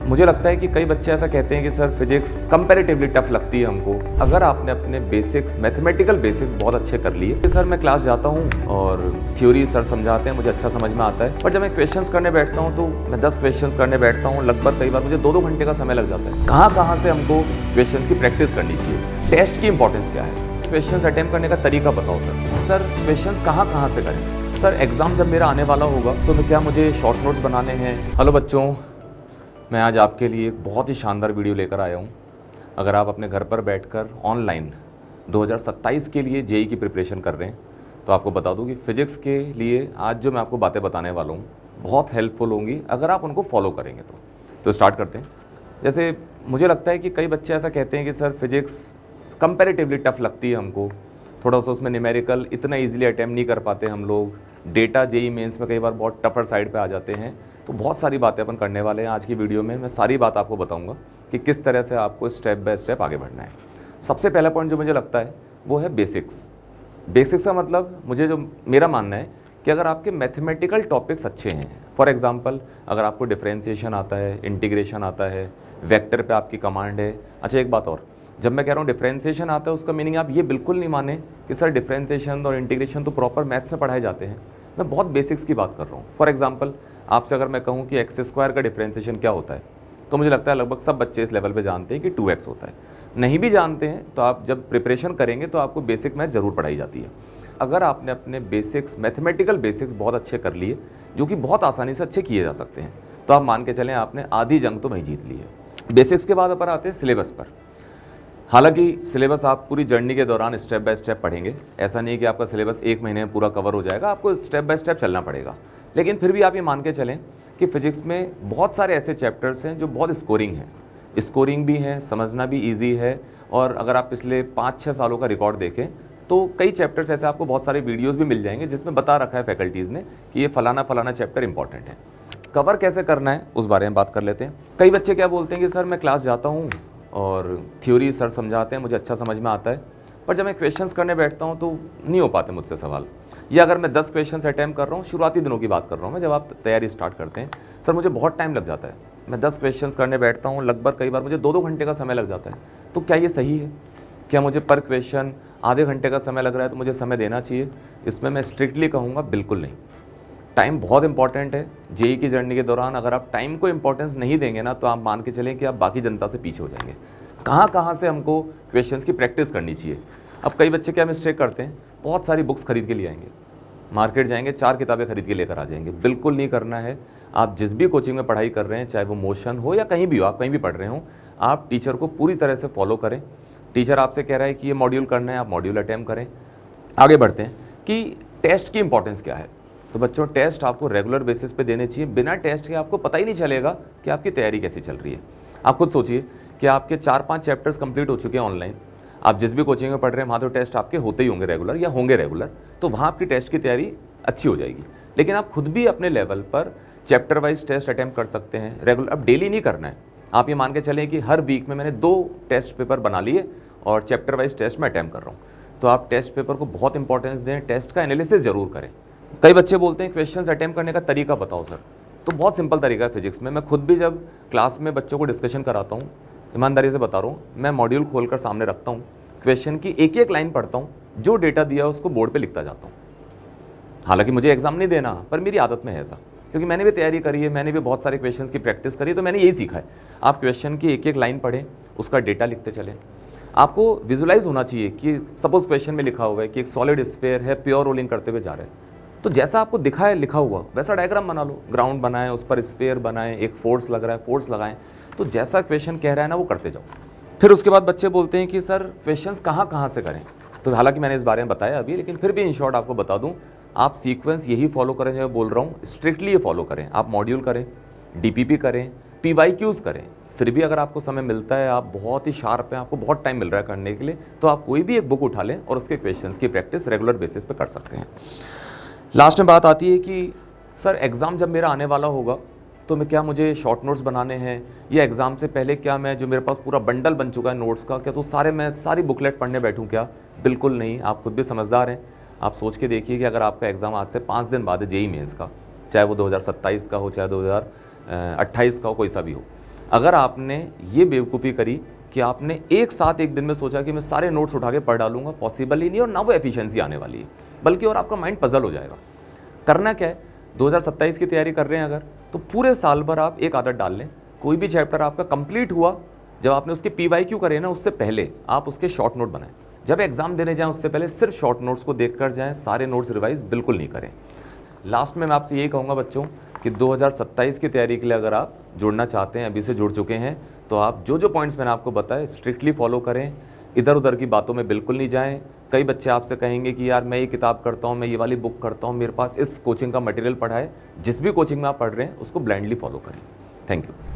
मुझे लगता है कि कई बच्चे ऐसा कहते हैं कि सर फिजिक्स कंपैरेटिवली टफ लगती है हमको। अगर आपने अपने बेसिक्स मैथमेटिकल बेसिक्स बहुत अच्छे कर लिए, तो सर मैं क्लास जाता हूँ और थ्योरी सर समझाते हैं, मुझे अच्छा समझ में आता है, पर जब मैं क्वेश्चंस करने बैठता हूँ तो मैं 10 क्वेश्चंस करने बैठता हूँ, लगभग कई बार मुझे 2-2 घंटे का समय लग जाता है। कहाँ से हमको क्वेश्चंस की प्रैक्टिस करनी चाहिए, टेस्ट की इंपॉर्टेंस क्या है, क्वेश्चंस अटेम्प्ट करने का तरीका बताओ सर क्वेश्चंस कहाँ से करें सर, एग्जाम जब मेरा आने वाला होगा तो मैं क्या मुझे शॉर्ट नोट्स बनाने हैं। हेलो बच्चों, मैं आज आपके लिए एक बहुत ही शानदार वीडियो लेकर आया हूँ। अगर आप अपने घर पर बैठकर ऑनलाइन 2027 के लिए जेईई की प्रिपरेशन कर रहे हैं तो आपको बता दूँ कि फ़िज़िक्स के लिए आज जो मैं आपको बातें बताने वाला हूँ बहुत हेल्पफुल होंगी अगर आप उनको फॉलो करेंगे तो स्टार्ट करते हैं। जैसे मुझे लगता है कि कई बच्चे ऐसा कहते हैं कि सर फिज़िक्स कंपैरेटिवली टफ लगती है हमको, थोड़ा सा उसमें न्यूमेरिकल इतना ईजिली अटैम्प्ट नहीं कर पाते हम लोग, डेटा जेईई मेंस में कई बार बहुत टफर साइड पे आ जाते हैं। तो बहुत सारी बातें अपन करने वाले हैं आज की वीडियो में। मैं सारी बात आपको बताऊंगा कि किस तरह से आपको स्टेप बाय स्टेप आगे बढ़ना है। सबसे पहला पॉइंट जो मुझे लगता है वो है बेसिक्स। बेसिक्स का मतलब मुझे जो मेरा मानना है कि अगर आपके मैथमेटिकल टॉपिक्स अच्छे हैं, फॉर एग्जांपल अगर आपको डिफरेंशिएशन आता है, इंटीग्रेशन आता है, वेक्टर पे आपकी कमांड है। अच्छा एक बात और, जब मैं कह रहा हूँ डिफरेंशिएशन आता है उसका मीनिंग आप ये बिल्कुल नहीं माने कि सर डिफरेंशिएशन और इंटीग्रेशन तो प्रॉपर मैथ्स में पढ़ाए जाते हैं। मैं बहुत बेसिक्स की बात कर रहा हूँ। फॉर एग्जांपल आपसे अगर मैं कहूँ कि एक्स स्क्वायर का डिफरेंशिएशन क्या होता है तो मुझे लगता है लगभग सब बच्चे इस लेवल पे जानते हैं कि 2x होता है। नहीं भी जानते हैं तो आप जब प्रिपरेशन करेंगे तो आपको बेसिक मैथ ज़रूर पढ़ाई जाती है। अगर आपने अपने बेसिक्स मैथमेटिकल बेसिक्स बहुत अच्छे कर लिए, जो कि बहुत आसानी से अच्छे किए जा सकते हैं, तो आप मान के चलें आपने आधी जंग तो वहीं जीत ली है। बेसिक्स के बाद अपन आते हैं सिलेबस पर। हालांकि सिलेबस आप पूरी जर्नी के दौरान स्टेप बाय स्टेप पढ़ेंगे, ऐसा नहीं है कि आपका सिलेबस एक महीने में पूरा कवर हो जाएगा, आपको स्टेप बाय स्टेप चलना पड़ेगा। लेकिन फिर भी आप ये मान के चलें कि फिजिक्स में बहुत सारे ऐसे चैप्टर्स हैं जो बहुत स्कोरिंग हैं, स्कोरिंग भी हैं, समझना भी ईजी है। और अगर आप पिछले 5-6 सालों का रिकॉर्ड देखें तो कई चैप्टर्स ऐसे आपको बहुत सारे वीडियोज़ भी मिल जाएंगे जिसमें बता रखा है फैकल्टीज़ ने कि ये फलाना चैप्टर इंपॉर्टेंट है। कवर कैसे करना है उस बारे में बात कर लेते हैं। कई बच्चे क्या बोलते हैं कि सर मैं क्लास जाता हूँ और थ्योरी सर समझाते हैं, मुझे अच्छा समझ में आता है, पर जब मैं क्वेश्चंस करने बैठता हूँ तो नहीं हो पाते मुझसे सवाल। या अगर मैं 10 क्वेश्चंस अटैम्प्ट कर रहा हूँ, शुरुआती दिनों की बात कर रहा हूँ मैं, जब आप तैयारी स्टार्ट करते हैं, सर मुझे बहुत टाइम लग जाता है, मैं 10 क्वेश्चंस करने बैठता हूँ, लगभग कई बार मुझे 2-2 घंटे का समय लग जाता है। तो क्या ये सही है? क्या मुझे पर क्वेश्चन आधे घंटे का समय लग रहा है तो मुझे समय देना चाहिए? इसमें मैं स्ट्रिक्टली कहूँगा बिल्कुल नहीं। टाइम बहुत इंपॉर्टेंट है। जेईई की जर्नी के दौरान अगर आप टाइम को इंपॉर्टेंस नहीं देंगे ना तो आप मान के चलें कि आप बाकी जनता से पीछे हो जाएंगे। कहाँ से हमको क्वेश्चंस की प्रैक्टिस करनी चाहिए। अब कई बच्चे क्या मिस्टेक करते हैं, बहुत सारी बुक्स खरीद के ले आएंगे, मार्केट जाएंगे 4 किताबें खरीद के लेकर आ जाएंगे। बिल्कुल नहीं करना है। आप जिस भी कोचिंग में पढ़ाई कर रहे हैं, चाहे वो मोशन हो या कहीं भी हो, आप कहीं भी पढ़ रहे हो, आप टीचर को पूरी तरह से फॉलो करें। टीचर आपसे कह रहा है कि ये मॉड्यूल करना है, आप मॉड्यूल अटेम्प्ट करें। आगे बढ़ते हैं कि टेस्ट की इंपॉर्टेंस क्या है। तो बच्चों टेस्ट आपको रेगुलर बेसिस पे देने चाहिए। बिना टेस्ट के आपको पता ही नहीं चलेगा कि आपकी तैयारी कैसी चल रही है। आप खुद सोचिए कि आपके 4-5 चैप्टर्स कंप्लीट हो चुके हैं ऑनलाइन, आप जिस भी कोचिंग में पढ़ रहे हैं वहाँ तो टेस्ट आपके होते ही होंगे रेगुलर या होंगे रेगुलर, तो वहाँ आपकी टेस्ट की तैयारी अच्छी हो जाएगी। लेकिन आप खुद भी अपने लेवल पर चैप्टर वाइज टेस्ट अटैम्प्ट कर सकते हैं रेगुलर। अब डेली नहीं करना है, आप ये मान के चलें कि हर वीक में मैंने 2 टेस्ट पेपर बना लिए और चैप्टर वाइज टेस्ट में अटैम्प्ट कर रहा हूँ। तो आप टेस्ट पेपर को बहुत इंपॉर्टेंस दें, टेस्ट का एनालिसिस जरूर करें। कई बच्चे बोलते हैं क्वेश्चंस अटैम्प्ट करने का तरीका बताओ सर। तो बहुत सिंपल तरीका है फिजिक्स में। मैं खुद भी जब क्लास में बच्चों को डिस्कशन कराता हूँ, ईमानदारी से बता रहा हूँ, मैं मॉड्यूल खोलकर सामने रखता हूँ, क्वेश्चन की एक लाइन पढ़ता हूँ, जो डेटा दिया है उसको बोर्ड पे लिखता जाता हूँ। हालांकि मुझे एग्जाम नहीं देना, पर मेरी आदत में है ऐसा, क्योंकि मैंने भी तैयारी करी है, मैंने भी बहुत सारे क्वेश्चंस की प्रैक्टिस करी है, तो मैंने यही सीखा है। आप क्वेश्चन की एक लाइन पढ़ें, उसका डेटा लिखते चलें। आपको विजुलाइज होना चाहिए कि सपोज क्वेश्चन में लिखा हुआ है कि एक सॉलिड स्फीयर है, प्योर रोलिंग करते हुए जा रहे हैं, तो जैसा आपको दिखा है लिखा हुआ वैसा डायग्राम बना लो। ग्राउंड बनाएं, उस पर स्फीयर बनाएं, एक फोर्स लग रहा है, फोर्स लगाएं, तो जैसा क्वेश्चन कह रहा है ना वो करते जाओ। फिर उसके बाद बच्चे बोलते हैं कि सर क्वेश्चंस कहाँ से करें। तो हालांकि मैंने इस बारे में बताया अभी, लेकिन फिर भी इन शॉर्ट आपको बता दूं, आप सीक्वेंस यही फॉलो करें जो मैं बोल रहा हूँ, स्ट्रिक्टली ये फॉलो करें। आप मॉड्यूल करें, डीपीपी करें, पीवाईक्यूज करें। फिर भी अगर आपको समय मिलता है, आप बहुत ही शार्प हैं, आपको बहुत टाइम मिल रहा है करने के लिए, तो आप कोई भी एक बुक उठा लें और उसके क्वेश्चंस की प्रैक्टिस रेगुलर बेसिस पे कर सकते हैं। लास्ट में बात आती है कि सर एग्ज़ाम जब मेरा आने वाला होगा तो मैं क्या मुझे शॉर्ट नोट्स बनाने हैं, या एग्ज़ाम से पहले क्या मैं जो मेरे पास पूरा बंडल बन चुका है नोट्स का, क्या तो मैं सारी बुकलेट पढ़ने बैठूं क्या? बिल्कुल नहीं। आप खुद भी समझदार हैं। आप सोच के देखिए कि अगर आपका एग्ज़ाम आज से 5 दिन बाद है जेईई मेंस का, चाहे वो 2027 का हो, चाहे 2028 का हो, कोई सा भी हो, अगर आपने ये बेवकूफ़ी करी कि आपने एक साथ एक दिन में सोचा कि मैं सारे नोट्स उठा के पढ़ डालूंगा, पॉसिबल ही नहीं, और ना वो एफिशिएंसी आने वाली है, बल्कि और आपका माइंड पजल हो जाएगा। करना क्या है, 2027 की तैयारी कर रहे हैं अगर, तो पूरे साल भर आप एक आदत डाल लें, कोई भी चैप्टर आपका कंप्लीट हुआ, जब आपने उसके PYQ करे ना, उससे पहले आप उसके शॉर्ट नोट बनाएं। जब एग्जाम देने जाएं उससे पहले सिर्फ शॉर्ट नोट्स को देख कर जाएँ, सारे नोट्स रिवाइज बिल्कुल नहीं करें। लास्ट में मैं आपसे यही कहूँगा बच्चों कि 2027 की तैयारी के लिए अगर आप जुड़ना चाहते हैं, अभी से जुड़ चुके हैं, तो आप जो जो पॉइंट्स मैंने आपको बताए स्ट्रिक्टली फॉलो करें, इधर उधर की बातों में बिल्कुल नहीं जाएं। कई बच्चे आपसे कहेंगे कि यार मैं ये किताब करता हूँ, मैं ये वाली बुक करता हूँ, मेरे पास इस कोचिंग का मटेरियल पढ़ा है। जिस भी कोचिंग में आप पढ़ रहे हैं उसको ब्लाइंडली फॉलो करें। Thank you.